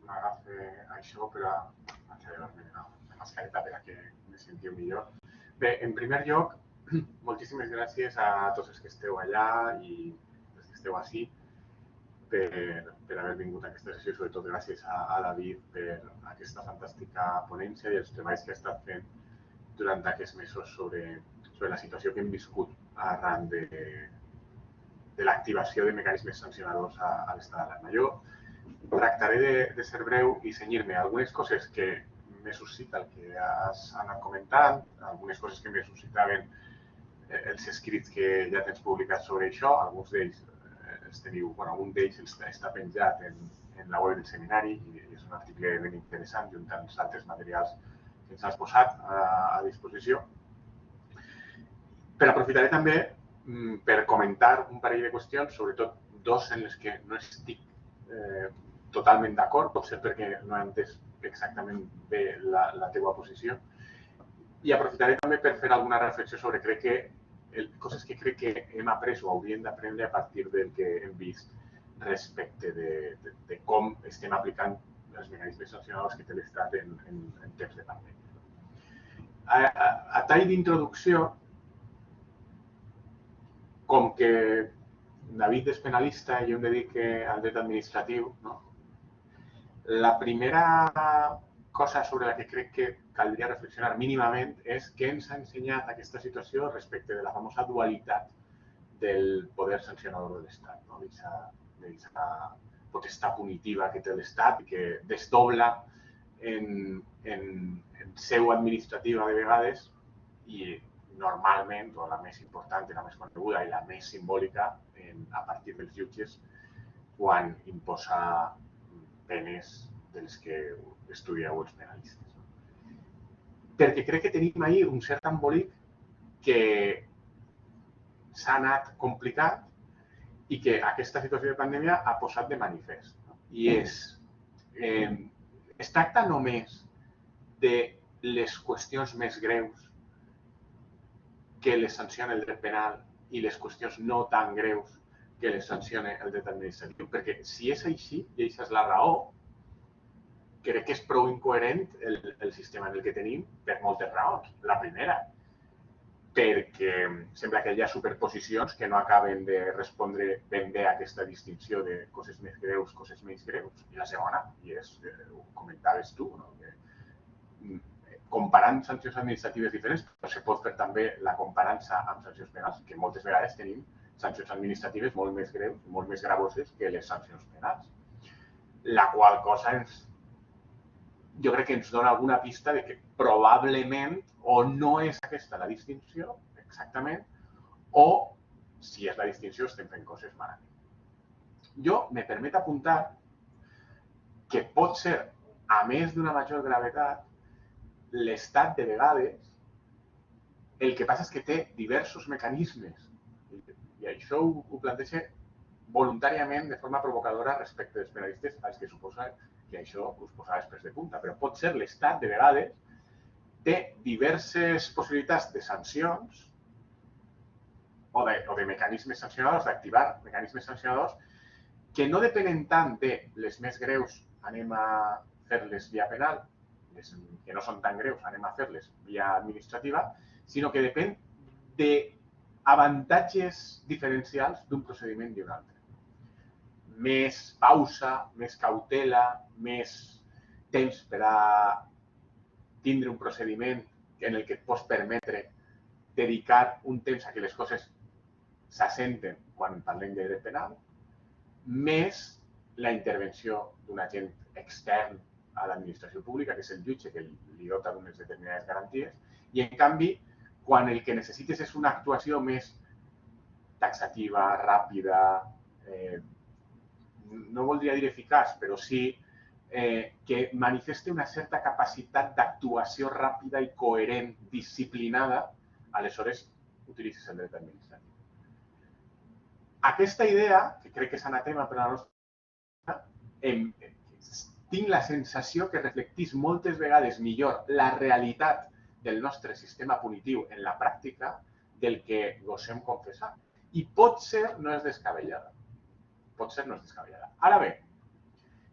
m'agafa això per a accelerar-me la mascareta per a que me sentiu millor. Bé, en primer lloc, moltíssimes gràcies a tots els que esteu allà i els que esteu així per haver vingut a aquesta sessió i sobretot gràcies a David per aquesta fantàstica ponència i els treballs que ha estat fent durant aquests mesos sobre la situació que hem viscut arran de l'activació de mecanismes sancionadors a l'estat d'alarma. Jo tractaré de ser breu i cenyir-me a algunes coses que me suscita el que has anat comentant, algunes coses que me suscitaven els escrits que ja tens publicats sobre això, alguns d'ells els teniu, bueno, un d'ells està penjat en la web del seminari i és un article ben interessant junt amb tants altres materials que ens has posat a disposició. Però aprofitaré també per comentar un parell de qüestions, sobretot dos en les que no estic totalment d'acord, potser perquè no he entès exactament bé la teva posició. I aprofitaré també per fer alguna reflexió sobre coses que crec que hem après o hauríem d'aprendre a partir del que hem vist respecte de com estem aplicant els mecanismes sancionadors que té l'Estat en temps de pandèmia. A tall d'introducció, com que David és penalista i jo em dedico al dret administratiu, la primera cosa sobre la que crec que caldria reflexionar mínimament és què ens ha ensenyat aquesta situació respecte de la famosa dualitat del poder sancionador de l'Estat, d'aquesta potestat punitiva que té l'Estat i que desdobla en seu administrativa de vegades i normalment, o la més important i la més coneguda i la més simbòlica a partir dels jutges quan imposa penes de les que estudieu els penalistes. Perquè crec que tenim ahir un cert embolic que s'ha anat complicat i que aquesta situació de pandèmia ha posat de manifest. I es tracta només de les qüestions més greus que les sanciona el dret penal i les qüestions no tan greus que les sanciona el dret administratiu. Perquè si és així, i aquesta és la raó, crec que és prou incoherent el sistema en el que tenim per moltes raons. La primera, perquè sembla que hi ha superposicions que no acaben de respondre ben bé a aquesta distinció de coses més greus, coses menys greus. I la segona, i ho comentaves tu, comparant sancions administratives diferents, però se pot fer també la comparança amb sancions penals, que moltes vegades tenim sancions administratives molt més greus, molt més gravoses que les sancions penals. La qual cosa jo crec que ens dona alguna pista de que probablement o no és aquesta la distinció exactament o si és la distinció estem fent coses malament. Jo me permet apuntar que pot ser, a més d'una major gravetat, l'Estat de vegades el que passa és que té diversos mecanismes i això ho planteja voluntàriament de forma provocadora respecte dels penalistes als que suposa que això us posava els pèls de punta, però pot ser l'Estat de vegades té diverses possibilitats de sancions o de mecanismes sancionadors, d'activar mecanismes sancionadors que no depenen tant de les més greus anem a fer-les via penal, les que no són tan greus anem a fer-les via administrativa, sinó que depèn d'avantatges diferencials d'un procediment i un altre. Més pausa, més cautela, més temps per a tindre un procediment en el que et pots permetre dedicar un temps a que les coses s'assenten quan parlem de dret penal, més la intervenció d'un agent extern a l'administració pública, que és el jutge, que li dota d'unes determinades garanties, i en canvi, quan el que necessites és una actuació més taxativa, ràpida, no voldria dir eficaç, però sí que manifeste una certa capacitat d'actuació ràpida i coherent, disciplinada, aleshores utilitzes el dret administratiu. Aquesta idea, que crec que és anatema per a la nostra, tinc la sensació que reflectís moltes vegades millor la realitat del nostre sistema punitiu en la pràctica del que gosem confessar. I potser no és descabellada. Potser no és descabellada. Ara bé,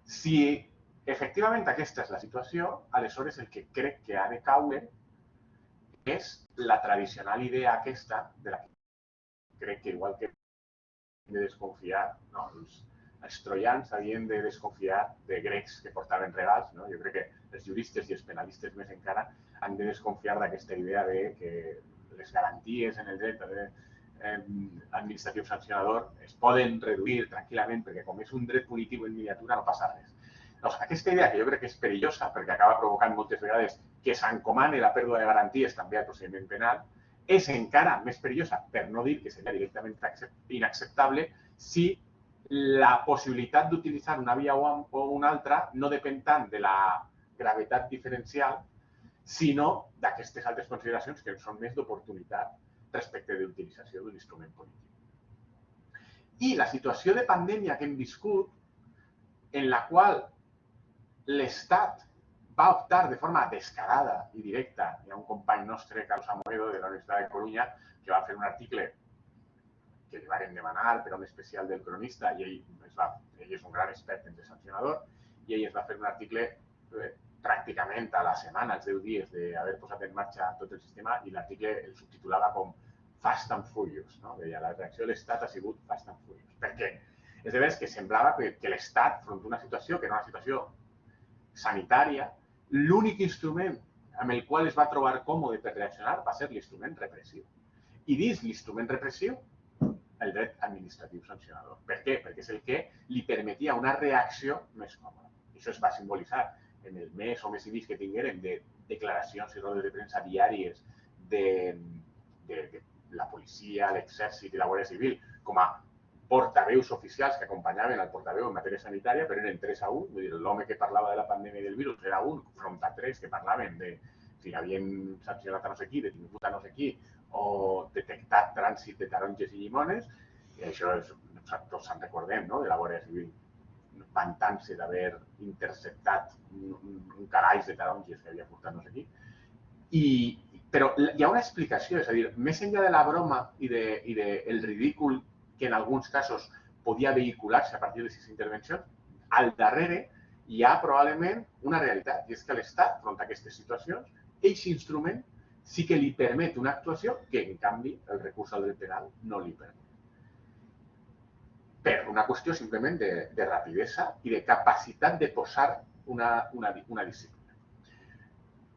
si efectivament, aquesta és la situació. Aleshores, el que crec que ha de caure és la tradicional idea aquesta de la que crec que igual que hem de desconfiar, no, els troians havien de desconfiar de grecs que portaven regals, no? Jo crec que els juristes i els penalistes més encara han de desconfiar d'aquesta idea de que les garanties en el dret administratiu sancionador es poden reduir tranquil·lament perquè com és un dret punitiu en miniatura no passa res. Doncs aquesta idea, que jo crec que és perillosa perquè acaba provocant moltes vegades que s'encomani la pèrdua de garanties també al procediment penal, és encara més perillosa, per no dir que seria directament inacceptable, si la possibilitat d'utilitzar una via o una altra no depèn tant de la gravetat diferencial, sinó d'aquestes altres consideracions que són més d'oportunitat respecte de l'utilització d'un instrument polític. I la situació de pandèmia que hem viscut, en la qual l'Estat va optar de forma descarada i directa. Hi ha un company nostre, Carlos Amoedo, de la Universitat de Coruña, que va fer un article que li van demanar per a un especial del cronista i ell és un gran expert en dret sancionador i ell es va fer un article pràcticament a la setmana, als 10 dies d'haver posat en marxa tot el sistema i l'article el subtitulava com Fast and Furious. No? Deia, la reacció de l'Estat ha sigut Fast and Furious. Per què? És de veres que semblava que l'Estat, front a una situació que era una situació sanitària, l'únic instrument amb el qual es va trobar còmode per reaccionar va ser l'instrument repressiu. I dins l'instrument repressiu, el dret administratiu sancionador. Per què? Perquè és el que li permetia una reacció més còmoda. Això es va simbolitzar en el mes o mes i mig que tinguérem de declaracions i rodes de premsa diàries de la policia, l'exèrcit i la Guàrdia Civil com a portaveus oficials que acompanyaven al portaveu en matèria sanitària, però eren 3 a 1. Vull dir, l'home que parlava de la pandèmia i del virus era un, front a 3 que parlaven de si havien sancionat a no sé qui, detingut a no sé qui, o detectat trànsit de taronges i llimones. I això és, tots se'n recordem, no?, de la Guàrdia Civil vantant-se d'haver interceptat un calaix de taronges que havia portat no sé qui. Però hi ha una explicació, és a dir, més enllà de la broma i del ridícul que en alguns casos podia vehicular-se a partir de 6 intervencions, al darrere hi ha probablement una realitat, i és que l'Estat, front a aquestes situacions, aquest instrument sí que li permet una actuació que, en canvi, el recurs al dret penal no li permet. Per una qüestió simplement de rapidesa i de capacitat de posar una disciplina.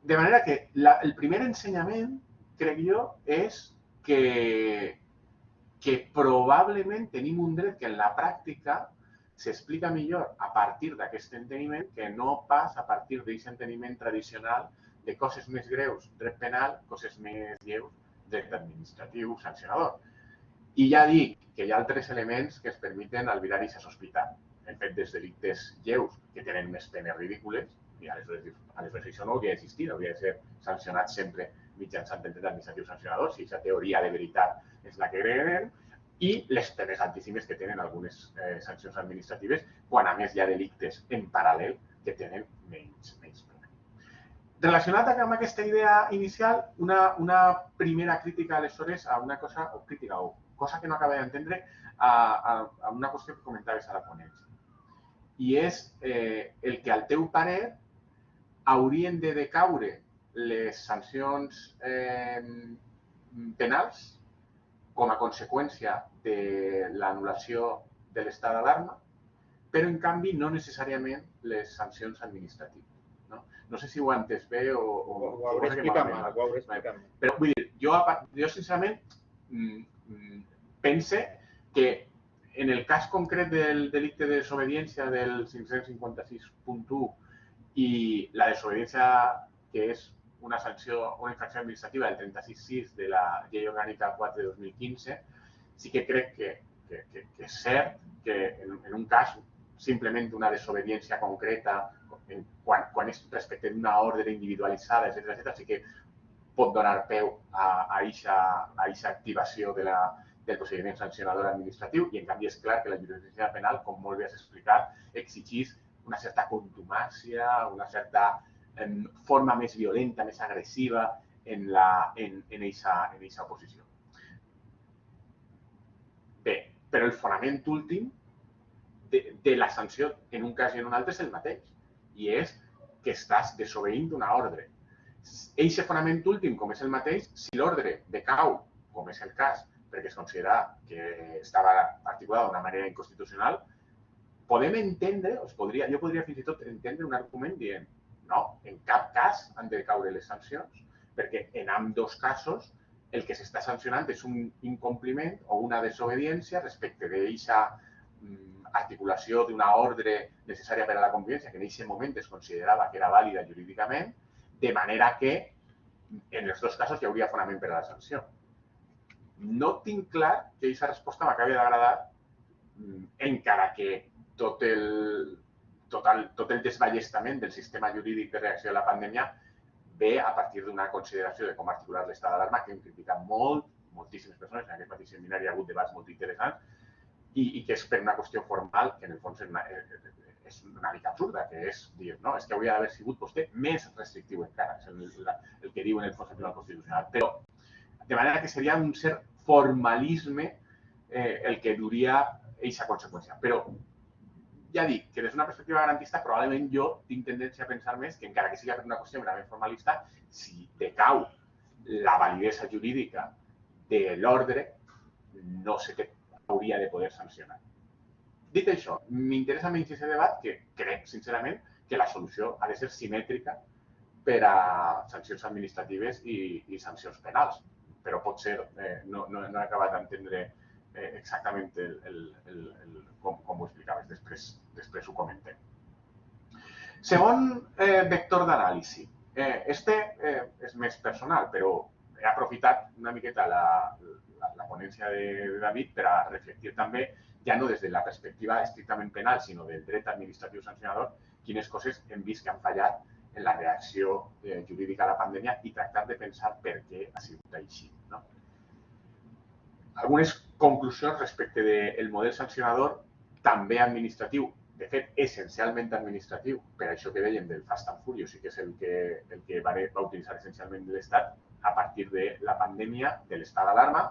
De manera que el primer ensenyament, crec jo, és que probablement tenim un dret que en la pràctica s'explica millor a partir d'aquest enteniment que no pas a partir d'aquest enteniment tradicional de coses més greus, dret penal, coses més lleus, dret administratiu, sancionador. I ja dic que hi ha altres elements que es permeten albirar aquesta sospita. Hem fet des delictes lleus que tenen més penes ridícules i aleshores això no hauria d'existir, hauria de ser sancionat sempre mitjançant el dret administratiu sancionador, si aquesta teoria de veritat és la que creiem, i les penes altíssimes que tenen algunes sancions administratives, quan a més hi ha delictes en paral·lel que tenen menys pena. Relacionat amb aquesta idea inicial, una primera crítica aleshores a una cosa, o crítica o cosa que no acaba d'entendre, a una qüestió que comentaves a la ponència. I és el que al teu parer haurien de decaure les sancions penals com a conseqüència de l'anul·lació de l'estat d'alarma, però en canvi no necessàriament les sancions administratives. No sé si ho has entès bé o... Ho hauré explicat mal. Però vull dir, jo sincerament pense que en el cas concret del delicte de desobediència del 556.1 i la desobediència que és una infracció administrativa del 36.6 de la Llei Orgànica 4 de 2015, sí que crec que és cert que en un cas simplement una desobediència concreta, quan és respecte d'una ordre individualitzada, etc., sí que pot donar peu a aquesta activació del procediment sancionador administratiu i, en canvi, és clar que la jurisprudència penal, com molt bé has explicat, exigeix una certa contumàcia, una certa forma més violenta, més agressiva en aquesta oposició. Bé, però el fonament últim de la sanció en un cas i en un altre és el mateix. i és que estàs desobeint una ordre. Eixe fonament últim, com és el mateix, si l'ordre decau, com és el cas, perquè es considera que estava articulada d'una manera inconstitucional, podem entendre, jo podria fins i tot entendre un argument dient no, en cap cas han de caure les sancions, perquè en ambdós casos el que s'està sancionant és un incompliment o una desobediència respecte d'aquesta articulació d'una ordre necessària per a la convivència que en aquest moment es considerava que era vàlida jurídicament, de manera que en els dos casos hi hauria fonament per a la sanció. No tinc clar que aquesta resposta m'acabi d'agradar, encara que tot el desballestament del sistema jurídic de reacció a la pandèmia ve a partir d'una consideració de com articular l'estat d'alarma que hem criticat moltíssimes persones. En aquest mateix seminari hi ha hagut debats molt interessants i que és per una qüestió formal que en el fons és una mica absurda, que és dir, no, és que hauria d'haver sigut vostè més restrictiu encara, és el que diu en el fons el Tribunal Constitucional. Però, de manera que seria un cert formalisme el que duria aquesta conseqüència. Però, ja dic, que des d'una perspectiva garantista, probablement jo tinc tendència a pensar més que encara que sigui per una qüestió merament formalista, si decau la validesa jurídica de l'ordre, no se hauria de poder sancionar. Dit això, m'interessa menys aquest debat que crec, sincerament, que la solució ha de ser simètrica per a sancions administratives i sancions penals. Però potser no he acabat d'entendre exactament com ho explicaves. Després ho comentem. Segon vector d'anàlisi. Este és més personal, però he aprofitat una miqueta la ponència de David per a reflectir també, ja no des de la perspectiva estrictament penal, sinó del dret administratiu sancionador, quines coses hem vist que han fallat en la reacció jurídica a la pandèmia i tractar de pensar per què ha sigut així. Algunes conclusions respecte del model sancionador, també administratiu, de fet, essencialment administratiu, per això que dèiem del Fast and Furious, i que és el que va utilitzar essencialment l'Estat a partir de la pandèmia, de l'estat d'alarma,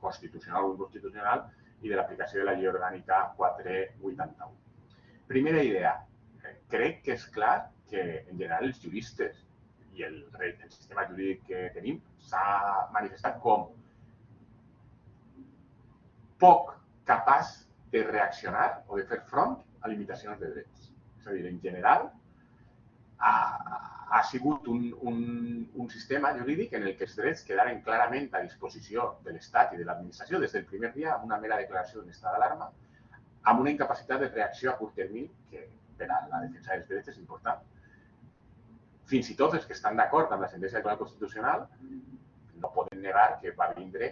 constitucional o inconstitucional, i de l'aplicació de la Llei Orgànica 481. Primera idea, crec que és clar que en general els juristes i el sistema jurídic que tenim s'ha manifestat com poc capaç de reaccionar o de fer front a limitacions de drets. És a dir, en general, ha sigut un sistema jurídic en el que els drets quedaren clarament a disposició de l'Estat i de l'administració des del primer dia amb una mera declaració d'un estat d'alarma, amb una incapacitat de reacció a curt termini que per a la defensa dels drets és important. Fins i tot els que estan d'acord amb la sentència del Tribunal Constitucional no poden negar que va vindre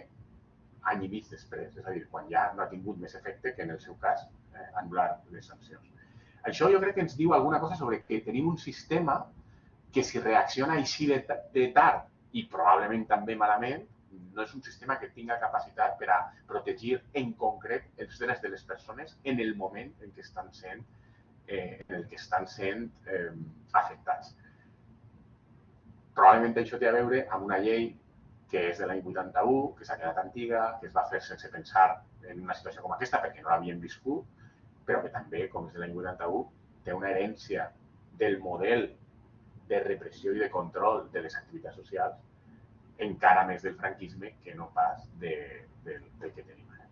any i mig després, és a dir, quan ja no ha tingut més efecte que en el seu cas anul·lar les sancions. Això jo crec que ens diu alguna cosa sobre que tenim un sistema que si reacciona així de tard i probablement també malament, no és un sistema que tinga capacitat per a protegir en concret els drets de les persones en el moment en què estan sent afectats. Probablement això té a veure amb una llei que és de l'any 81, que s'ha quedat antiga, que es va fer sense pensar en una situació com aquesta perquè no l'havíem viscut, però que també, com és de l'any 81, té una herència del model de repressió i de control de les activitats socials encara més del franquisme que no pas del que tenim ara.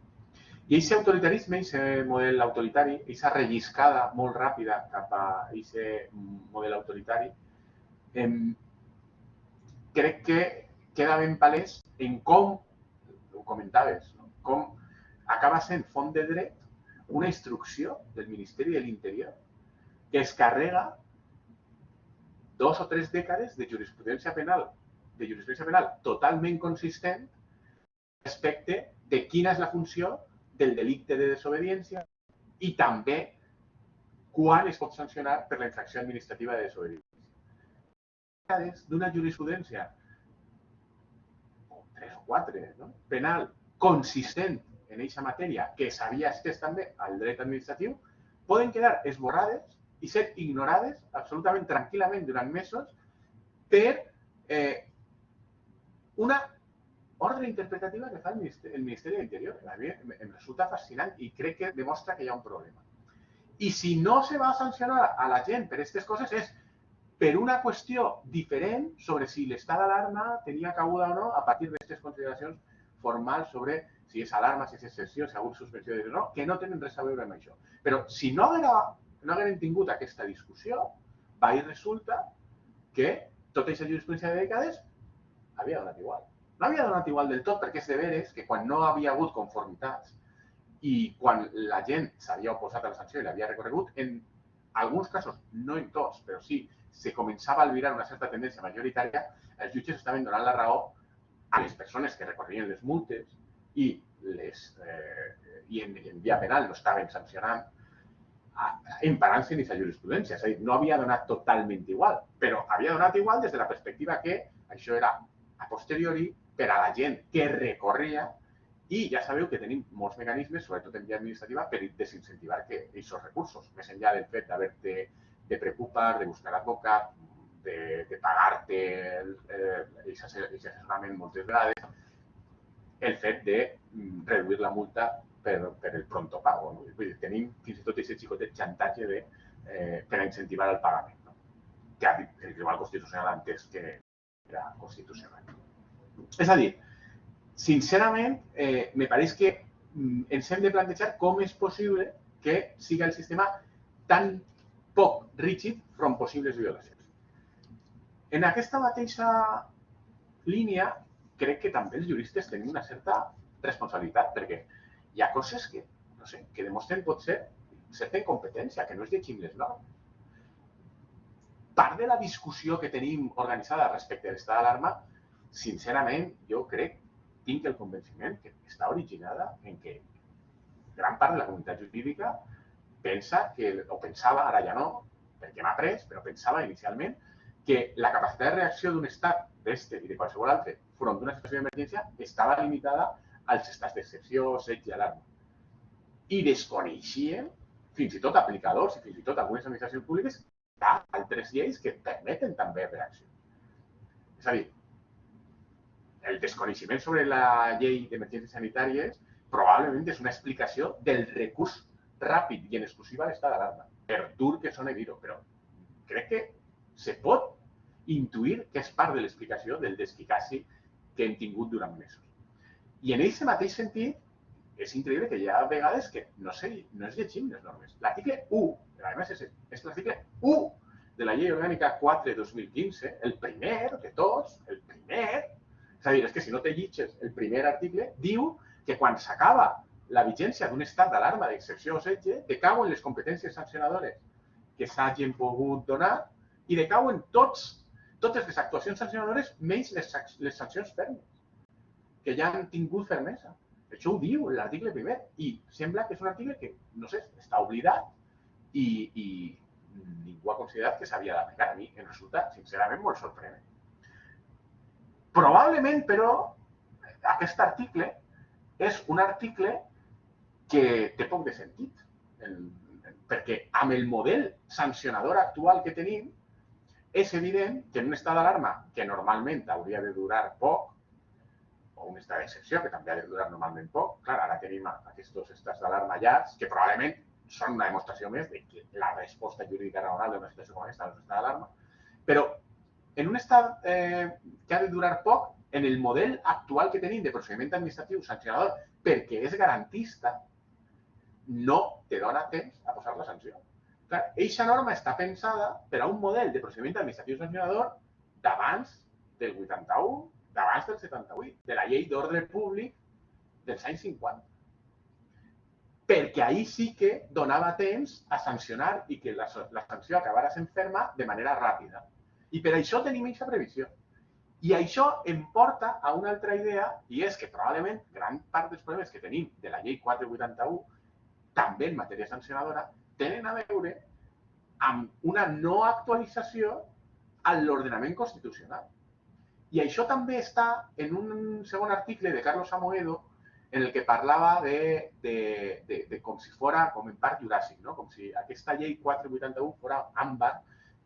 I aquest autoritarisme, aquest model autoritari, aquesta relliscada molt ràpida cap a aquest model autoritari, crec que queda ben palès en com, ho comentaves, com acaba sent font de dret una instrucció del Ministeri de l'Interior que es carrega 2 o 3 dècades de jurisprudència penal totalment consistent respecte de quina és la funció del delicte de desobediència i també quan es pot sancionar per la infracció administrativa de desobediència. Dècades d'una jurisprudència, 3 o 4, penal, consistent en aquesta matèria, que s'havia estès també al dret administratiu, poden quedar esborrades i ser ignorades absolutament tranquil·lament durant mesos per una ordre interpretativa que fa el Ministeri de l'Interior. A mi em resulta fascinant i crec que demostra que hi ha un problema. I si no se va a sancionar a la gent per aquestes coses és per una qüestió diferent sobre si l'estat d'alarma tenia cabuda o no a partir d'aquestes consideracions formals sobre si és alarma, si és excepció, si hi ha hagut suspensió de no, que no tenen res a veure amb això. Però si no haguem tingut aquesta discussió, va i resulta que tota aquesta jurisprudència de dècades havia donat igual. No havia donat igual del tot perquè és de veres que quan no havia hagut conformitats i quan la gent s'havia oposat a la sanció i l'havia recorregut, en alguns casos, no en tots, però sí, se començava a albirar una certa tendència majoritària, els jutges estaven donant la raó a les persones que recorrien les multes i en via penal no estaven sancionant emparant-se en aquesta jurisprudència. És a dir, no havia donat totalment igual, però havia donat igual des de la perspectiva que això era a posteriori per a la gent que recorria i ja sabeu que tenim molts mecanismes, sobretot en via administrativa, per desincentivar aquests recursos, més enllà del fet d'haver-te de preocupar, de buscar advocat, de pagar-te aquest assessorament moltes vegades, el fet de reduir la multa per el pronto pago. No? Vull dir, tenim fins i tot aquest xicotet xantatge per a incentivar el pagament, no? Que el Tribunal Constitucional ha entès que era constitucional. És a dir, sincerament, me pareix que ens hem de plantejar com és possible que siga el sistema tan poc rígid front possibles violacions. En aquesta mateixa línia, crec que també els juristes tenim una certa responsabilitat, perquè hi ha coses que, no sé, que demostren potser certa incompetència, que no es llegim les normes. Part de la discussió que tenim organitzada respecte a l'estat d'alarma, sincerament, jo crec, tinc el convenciment que està originada en que gran part de la comunitat jurídica pensa que, o pensava, ara ja no, perquè m'ha après, però pensava inicialment que la capacitat de reacció d'un estat d'este i de qualsevol altre front d'una situació d'emergència estava limitada als estats d'excepció, setge i alarma. I desconeixien, fins i tot aplicadors i fins i tot algunes administracions públiques, que hi ha altres lleis que permeten també reacció. És a dir, el desconeixement sobre la llei d'emergències sanitàries probablement és una explicació del recurs ràpid i en exclusiva a l'estat d'alarma. Per dur que sona dir-ho, però crec que se pot intuir que és part de l'explicació del desficaci que hem tingut durant mesos. I en aquest mateix sentit, és increïble que hi ha vegades que no es llegim les normes. L'article 1, a més és l'article 1 de la Llei Orgànica 4/2015, el primer de tots, el primer, és a dir, és que si no te llitges el primer article, diu que quan s'acaba la vigència d'un estat d'alarma d'excepció o setge, decauen les competències sancionadores que s'hagin pogut donar i decauen totes les actuacions sancionadores menys les sancions fermes, que ja han tingut fermesa. Això ho diu l'article primer i sembla que és un article que, no sé, està oblidat i ningú ha considerat que s'havia d'aplicar. A mi em resulta, sincerament, molt sorprenent. Probablement, però, aquest article és un article que té poc de sentit, perquè amb el model sancionador actual que tenim, és evident que en un estat d'alarma que normalment hauria de durar poc, o un estat d'excepció que també ha de durar normalment poc, clar, ara tenim aquests estats d'alarma llargs que probablement són una demostració més de que la resposta jurídica raonable d'una situació com aquesta és un estat d'alarma, però en un estat que ha de durar poc, en el model actual que tenim de procediment administratiu sancionador, perquè és garantista, no te dona temps a posar la sanció. Clar, eixa norma està pensada per a un model de procediment administratiu sancionador d'abans del 81, d'abans del 78, de la llei d'ordre públic dels anys 50. Perquè ahir sí que donava temps a sancionar i que la sanció acabara sent ferma de manera ràpida. I per això tenim aquesta previsió. I això em porta a una altra idea, i és que probablement gran part dels problemes que tenim de la llei 481, també en matèria sancionadora, tenen a veure amb una no actualització a l'ordenament constitucional. I això també està en un segon article de Carlos Amoedo en el que parlava de com si fora, com en parc juràssic, no? Com si aquesta llei 481 fora àmbar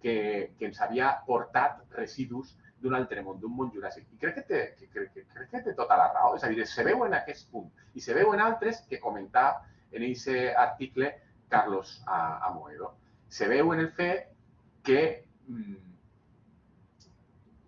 que ens havia portat residus d'un altre món, d'un món juràssic. I crec que té tota la raó. És a dir, se veu en aquest punt i se veu en altres que comentar en aquest article Carlos Amoedo. Se veu en el fet que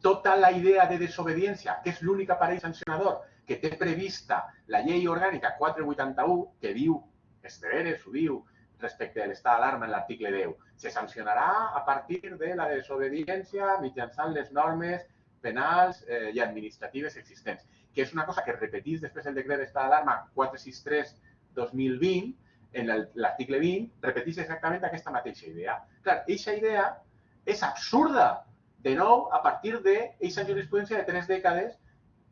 tota la idea de desobediència, que és l'únic aparell sancionador que té prevista la llei orgànica 481, que diu, els deberes, ho diu, respecte a l'estat d'alarma en l'article 10, se sancionarà a partir de la desobediència mitjançant les normes penals i administratives existents, que és una cosa que es repetís després el decret d'estat d'alarma 463/2020, en l'article 20, repetís exactament aquesta mateixa idea. Clar, aquesta idea és absurda, de nou, a partir d'aquesta jurisprudència de 3 dècades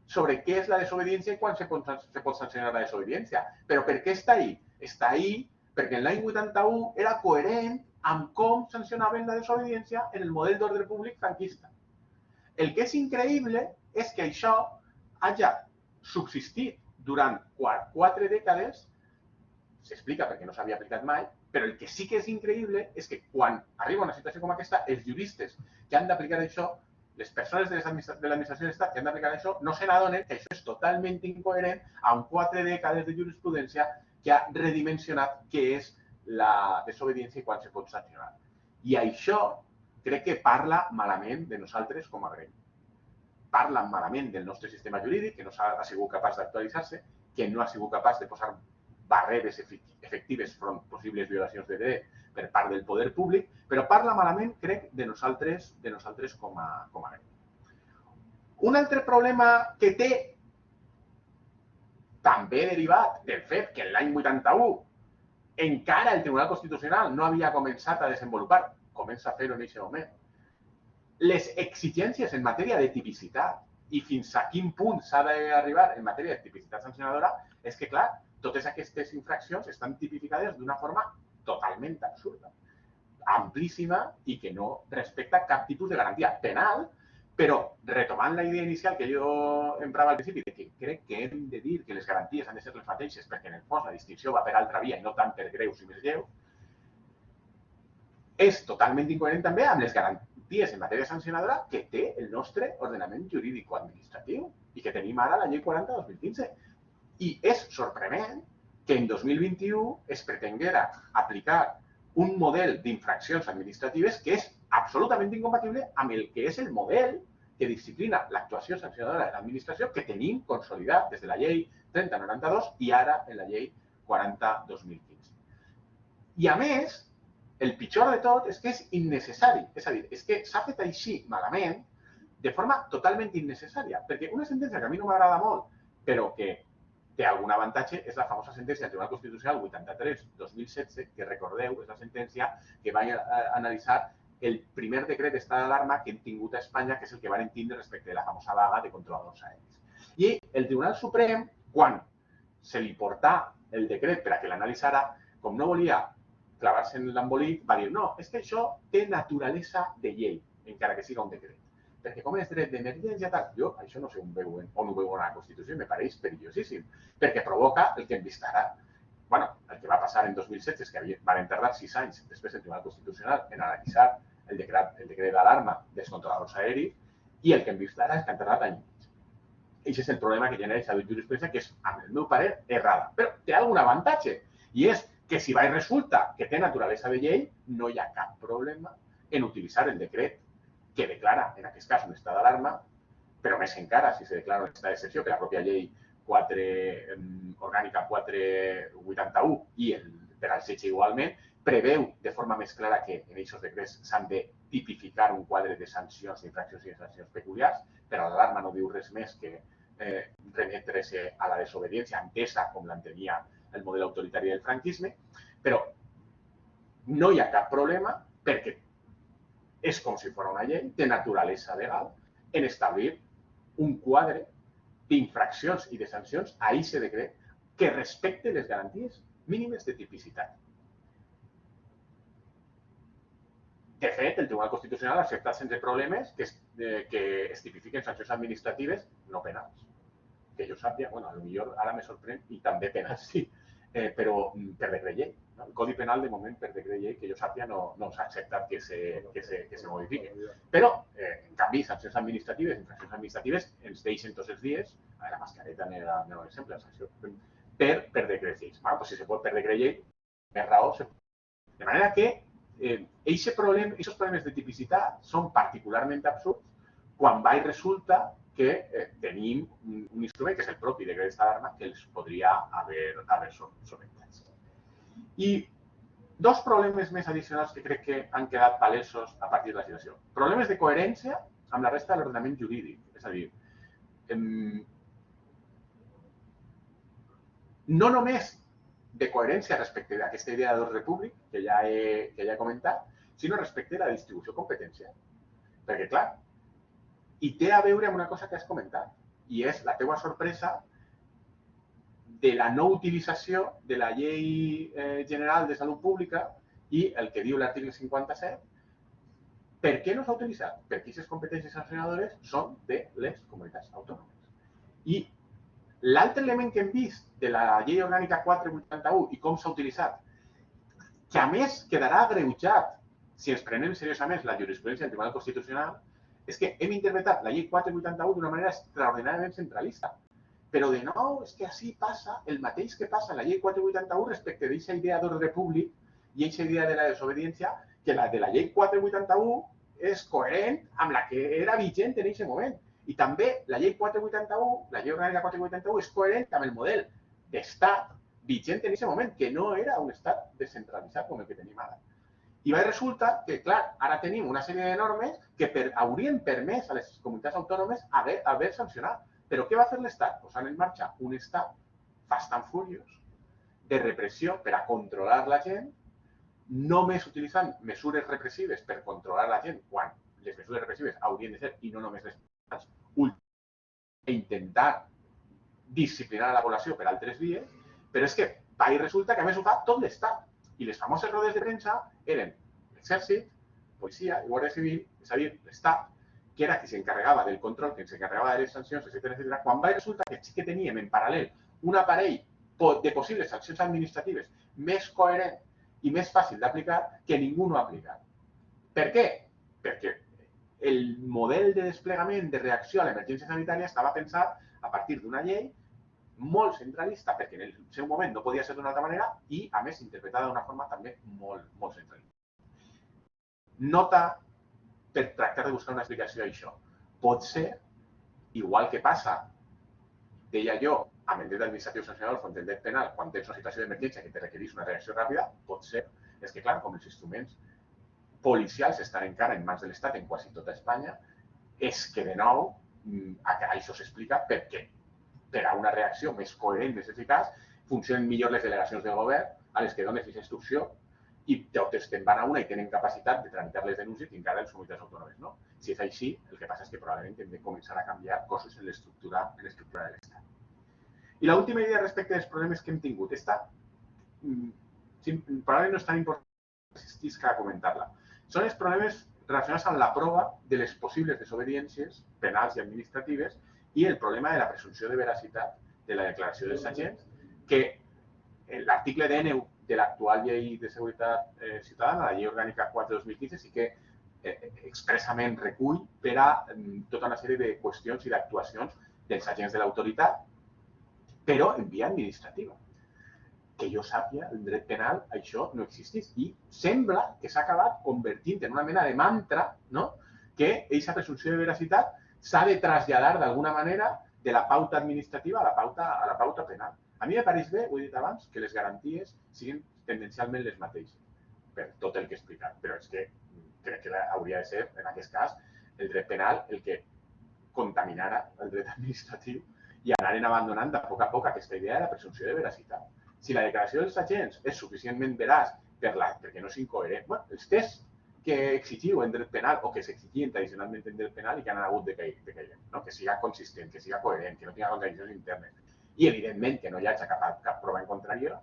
sobre què és la desobediència i quan se pot sancionar la desobediència. Però per què està ahí? Està ahí perquè en l'any 81 era coherent amb com sancionaven la desobediència en el model d'ordre públic franquista. El que és increïble és que això hagi subsistit durant 4 dècades, s'explica perquè no s'havia aplicat mai, però el que sí que és increïble és que quan arriba una situació com aquesta, els juristes que han d'aplicar això, les persones de l'administració de l'Estat que han d'aplicar això, no se n'adonen que això és totalment incoherent amb 4 dècades de jurisprudència que ha redimensionat què és la desobediència i quan se pot sancionar. I això crec que parla malament de nosaltres com a gremi. Parla malament del nostre sistema jurídic, que no ha sigut capaç d'actualitzar-se, que no ha sigut capaç de posar barreres efectives front a possibles violacions de dret per part del poder públic, però parla malament, crec, de nosaltres com a gremi. Un altre problema que té, també derivat del fet que l'any 81 encara el Tribunal Constitucional no havia començat a desenvolupar, comença a fer-ho en aquest moment, les exigències en matèria de tipicitat i fins a quin punt s'ha d'arribar en matèria de tipicitat sancionadora, és que, clar, totes aquestes infraccions estan tipificades d'una forma totalment absurda, amplíssima i que no respecta cap tipus de garantia penal, però retomant la idea inicial que jo emprava al principi, que crec que hem de dir que les garanties han de ser les mateixes perquè en el fons la distinció va per altra via i no tant per greus i més lleus, és totalment incoherent també amb les garanties en matèria sancionadora que té el nostre ordenament jurídico-administratiu i que tenim ara la llei 40/2015. I és sorprenent que en 2021 es pretenguera aplicar un model d'infraccions administratives que és absolutament incompatible amb el que és el model que disciplina l'actuació sancionadora de l'administració que tenim consolidat des de la llei 30/92 i ara en la llei 40/2015. I a més, el pitjor de tot és que és innecessari. És a dir, és que s'ha fet així malament de forma totalment innecessària. Perquè una sentència que a mi no m'agrada molt, però que té algun avantatge, és la famosa sentència del Tribunal Constitucional 83/2016, que recordeu, és la sentència que va analitzar el primer decret d'estat d'alarma que hem tingut a Espanya, que és el que van tindre respecte a la famosa vaga de controladors aeris. I el Tribunal Suprem, quan se li portà el decret per a que l'analitzara, com no volia clavar-se en l'embolic, va dir no, és que això té naturalesa de llei, encara que siga un decret. Perquè com és dret d'emergència, tal, jo això no sé on ho veu a la Constitució, me pareix perillosíssim, perquè provoca el que hem vist ara. Bueno, el que va passar en 2016 és que van tardar 6 anys després del Tribunal Constitucional en analitzar el decret d'alarma dels controladors aeris i el que hem vist ara és que han tardat any i mig. Aquest és el problema que genera aquesta jurisprudència, que és, amb el meu parer, errada. Però té algun avantatge, i és que si va i resulta que té naturalesa de llei, no hi ha cap problema en utilitzar el decret que declara, en aquest cas, un estat d'alarma, però més encara, si se declara un estat d'excepció, que la pròpia llei orgànica 481 i per al setge igualment, preveu de forma més clara que en aquests decrets s'han de tipificar un quadre de sancions, d'infraccions i de sancions peculiars, però l'alarma no diu res més que remetre-se a la desobediència entesa com l'entenia el model autoritari del franquisme, però no hi ha cap problema perquè és com si fos una llei de naturalesa legal en establir un quadre d'infraccions i de sancions a aquest decret que respecte les garanties mínimes de tipicitat. De fet, el Tribunal Constitucional ha acceptat sense problemes que es tipifiquen sancions administratives no penals. Que jo sàpiga, bueno, potser ara me sorprèn i també penals sí, però per decret llei. El Codi Penal, de moment, per decret llei, que jo sàpiga, no s'ha acceptat que se modifiqui. Però, en canvi, sancions administratives, infraccions administratives, ens deixen tots els dies, la mascareta n'era un exemple, per decret llei. Si se pot per decret llei, més raó, De manera que aquests problemes de tipicitat són particularment absurds quan va i resulta que tenim un instrument, que és el propi decret d'estat d'alarma, que els podria haver solucionat. I dos problemes més addicionals que crec que han quedat palesos a partir de la situació. Problemes de coherència amb la resta de l'ordenament jurídic. És a dir, no només de coherència respecte d'aquesta idea d'ordre públic, que ja he comentat, sinó respecte a la distribució de competència. Perquè, clar, i té a veure amb una cosa que has comentat, i és la teua sorpresa de la no utilització de la Llei General de Salut Pública i el que diu l'article 57. Per què no s'ha utilitzat? Perquè aquestes competències sancionadores són de les comunitats autònomes. I l'altre element que hem vist de la Llei Orgànica 481 i com s'ha utilitzat, que a més quedarà agreujat si ens prenem seriosament la jurisprudència del Tribunal Constitucional, és que hem interpretat la Llei 481 d'una manera extraordinàriament centralista. Però, de nou, és que així passa el mateix que passa en la Llei 481 respecte d'aquesta idea d'ordre públic i aquesta idea de la desobediència, que la de la Llei 481 és coherent amb la que era vigent en aquest moment. I també la Llei 481, la Llei Orgànica 481, és coherent amb el model d'estat vigent en aquest moment, que no era un estat descentralitzat com el que tenim ara. I resulta que, clar, ara tenim una sèrie de normes que haurien permès a les comunitats autònomes haver sancionat. Però què va fer l'Estat? Posant en marxa un estat fast and furious de repressió per a controlar la gent, només utilitzant mesures repressives per controlar la gent, quan les mesures repressives haurien de ser, i no només les intentar disciplinar la població per altres vies, però és que va i resulta que a més ho fa tot l'Estat. I les famoses rodes de premsa eren l'exèrcit, policia i guàrdia civil, és a dir, l'Estat, que era qui s'encarregava del control, qui s'encarregava de les sancions, etc. Quan va i resulta que sí que teníem en paral·lel un aparell de possibles sancions administratives més coherent i més fàcil d'aplicar que ningú no ha aplicat. Per què? Perquè el model de desplegament de reacció a l'emergència sanitària estava pensat a partir d'una llei molt centralista, perquè en el seu moment no podia ser d'una altra manera, i, a més, interpretada d'una forma també molt centralista. Nota per tractar de buscar una explicació a això. Pot ser, igual que passa, deia jo, amb el dret administratiu sancionador o el dret penal, quan tens una situació d'emergència que te requereix una reacció ràpida, pot ser, és que, clar, com els instruments policials estan encara en mans de l'Estat en quasi tota Espanya, és que, de nou, això s'explica per què. Per a una reacció més coherent, més eficaç, funcionen millor les delegacions del govern a les que dones aquesta instrucció i totes te'n van a una i tenen capacitat de tramitar les denúncies i encara les comunitats autònomes no. Si és així, el que passa és que probablement hem de començar a canviar coses en l'estructura de l'Estat. I l'última idea respecte als problemes que hem tingut. Esta probablement no és tan important que existís que comentar-la. Són els problemes relacionats amb la prova de les possibles desobediències penals i administratives i el problema de la presumpció de veracitat de la declaració dels agents, que l'article 19 de l'actual Llei de Seguretat Ciutadana, la Llei Orgànica 4/2015, sí que expressament recull per a tota una sèrie de qüestions i d'actuacions dels agents de l'autoritat, però en via administrativa. Que jo sàpiga, el dret penal, això no existeix. I sembla que s'ha acabat convertint en una mena de mantra que aquesta presumpció de veracitat s'ha de traslladar d'alguna manera de la pauta administrativa a la pauta penal. A mi me pareix bé, ho he dit abans, que les garanties siguin tendencialment les mateixes, per tot el que he explicat. Però és que crec que hauria de ser, en aquest cas, el dret penal el que contaminara el dret administratiu i anaren abandonant de poc a poc aquesta idea de la presumpció de veracitat. Si la declaració dels agents és suficientment veraç perquè no és incoherent, els tests que exigiu en dret penal o que s'exigien tradicionalment en dret penal i que han hagut de cair, que siga consistent, que siga coherent, que no tingui contradiccions internes. I, evidentment, que no hi hagi cap prova en contrària,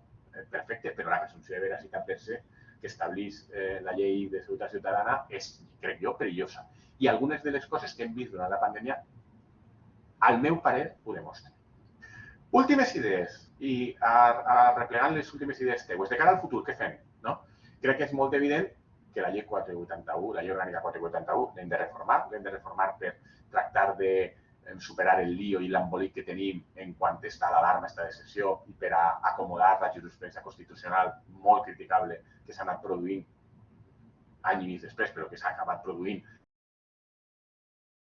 perfecte, però la presumpció de veracitat per se que estableix la Llei de Seguretat Ciutadana és, crec jo, perillosa. I algunes de les coses que hem vist durant la pandèmia, al meu parer, ho demostren. Últimes idees, i replegant les últimes idees teues. De cara al futur, què fem? Crec que és molt evident que la Llei 481, la Llei Orgànica 481, l'hem de reformar per tractar de superar el lío i l'embolic que tenim en quant està l'alarma, està de sessió i per a acomodar la jurisprudència constitucional molt criticable que s'ha anat produint any i mig després, però que s'ha acabat produint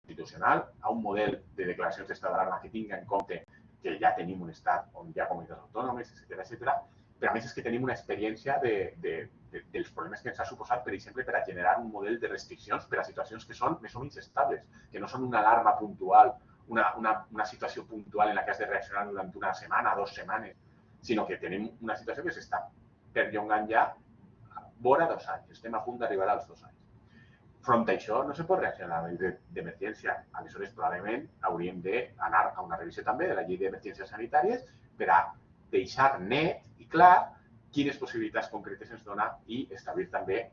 constitucional, a un model de declaracions d'estat d'alarma que tingui en compte que ja tenim un estat on hi ha comunitats autònomes, etc. Però a més és que tenim una experiència dels problemes que ens ha suposat, per exemple, per a generar un model de restriccions per a situacions que són més o menys estables, que no són una alarma puntual, una situació puntual en la que has de reaccionar durant una setmana, 2 setmanes, sinó que tenim una situació que s'està perllongant ja vora 2 anys. Estem a punt d'arribar als 2 anys. Front a això no se pot reaccionar a la llei d'emergència. Aleshores, probablement hauríem d'anar a una revisió també de la llei d'emergències sanitàries per a deixar net i clar quines possibilitats concretes ens dona i establir també,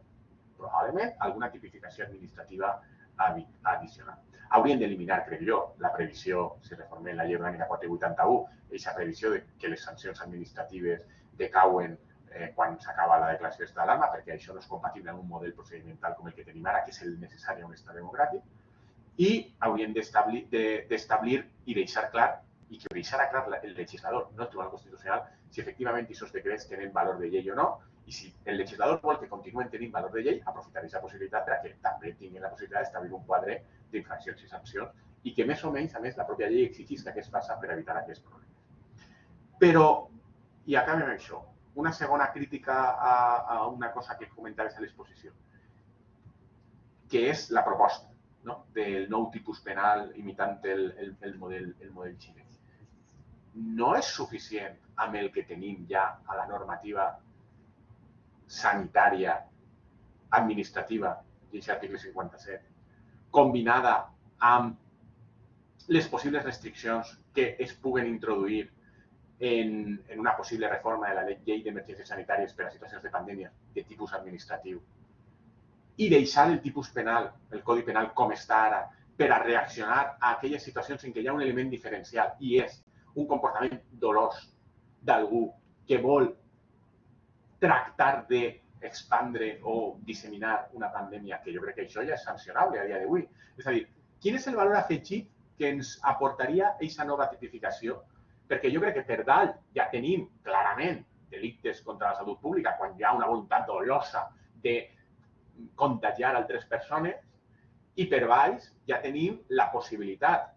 probablement, alguna tipificació administrativa addicional. Haurien d'eliminar, crec jo, la previsió, si reformem la llei orgànica 481, aquesta previsió que les sancions administratives decauen quan s'acaba la declaració d'estat d'alarma, perquè això no és compatible amb un model procedimental com el que tenim ara, que és el necessari a un estat democràtic, i haurien d'establir i deixar clar, i que ho deixarà clar el legislador, no el Tribunal Constitucional, si efectivament aquests decrets tenen valor de llei o no, i si el legislador vol que continuen tenint valor de llei, aprofitar aquesta possibilitat perquè també tinguin la possibilitat d'establir un quadre d'infraccions i sancions i que més o menys, a més, la pròpia llei exigís que es faci per evitar aquests problemes. Però, i acabem amb això, una segona crítica a una cosa que comentaves a l'exposició, que és la proposta del nou tipus penal imitant el model xinès. No és suficient amb el que tenim ja a la normativa sanitària, administrativa, d'aquest article 57, combinada amb les possibles restriccions que es puguen introduir en una possible reforma de la llei d'emergències sanitàries per a situacions de pandèmia de tipus administratiu i deixar el tipus penal, el Codi Penal com està ara, per a reaccionar a aquelles situacions en què hi ha un element diferencial i és un comportament dolós d'algú que vol tractar d'expandre o disseminar una pandèmia, que jo crec que això ja és sancionable a dia d'avui. És a dir, quin és el valor afegit que ens aportaria aquesta nova tipificació? Perquè jo crec que per dalt ja tenim clarament delictes contra la salut pública quan hi ha una voluntat dolosa de contagiar altres persones i per baix ja tenim la possibilitat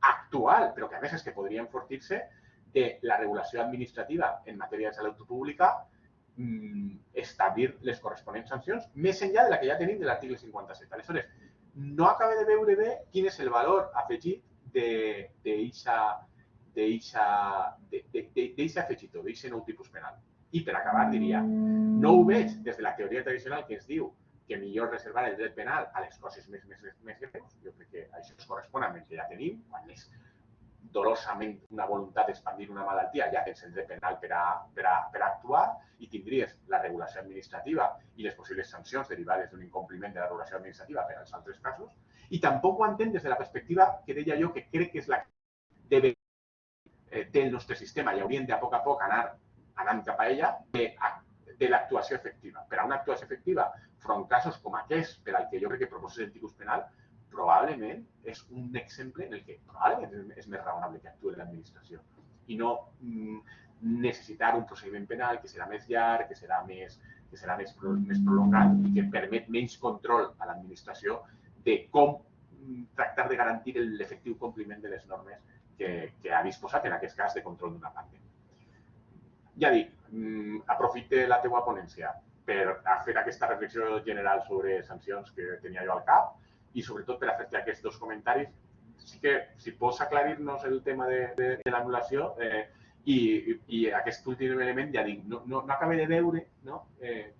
actual, però que a més és que podria enfortir-se, de la regulació administrativa en matèria de salut pública establir les corresponents sancions més enllà de la que ja tenim de l'article 57. Aleshores, no acaba de veure bé quin és el valor afegit d'aquest afegitó, d'aquest nou tipus penal. I per acabar diria, no ho veig des de la teoria tradicional que ens diu que millor reservar el dret penal a les coses més greus. Jo crec que això es correspon amb el que ja tenim. Quan és dolosament una voluntat d'expandir una malaltia, ja tens el dret penal per a actuar i tindries la regulació administrativa i les possibles sancions derivades d'un incompliment de la regulació administrativa per als altres casos. I tampoc ho entenc des de la perspectiva que deia jo, que crec que és la que té el nostre sistema i hauríem de a poc anar anant cap a ella, de l'actuació efectiva. Per a una actuació efectiva, front casos com aquest, per al que jo crec que proposes el tipus penal, probablement és un exemple en el que probablement és més raonable que actuï l'administració i no necessitar un procediment penal que serà més llarg, que serà més prolongat i que permet menys control a l'administració de com tractar de garantir l'efectiu compliment de les normes que ha disposat, en aquest cas, de control d'una pandèmia. Ja dic, aprofite la teva ponència per fer aquesta reflexió general sobre sancions que tenia jo al cap i sobretot per a fer-te aquests 2 comentaris. Sí que, si pots aclarir-nos el tema de l'anul·lació i aquest últim element, ja dic, no acabo de veure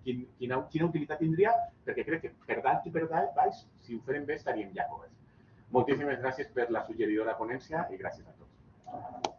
quina utilitat tindria, perquè crec que per dalt i per baix, si ho farem bé, estaríem ja coberts. Moltíssimes gràcies per la suggeridora ponència i gràcies a tots.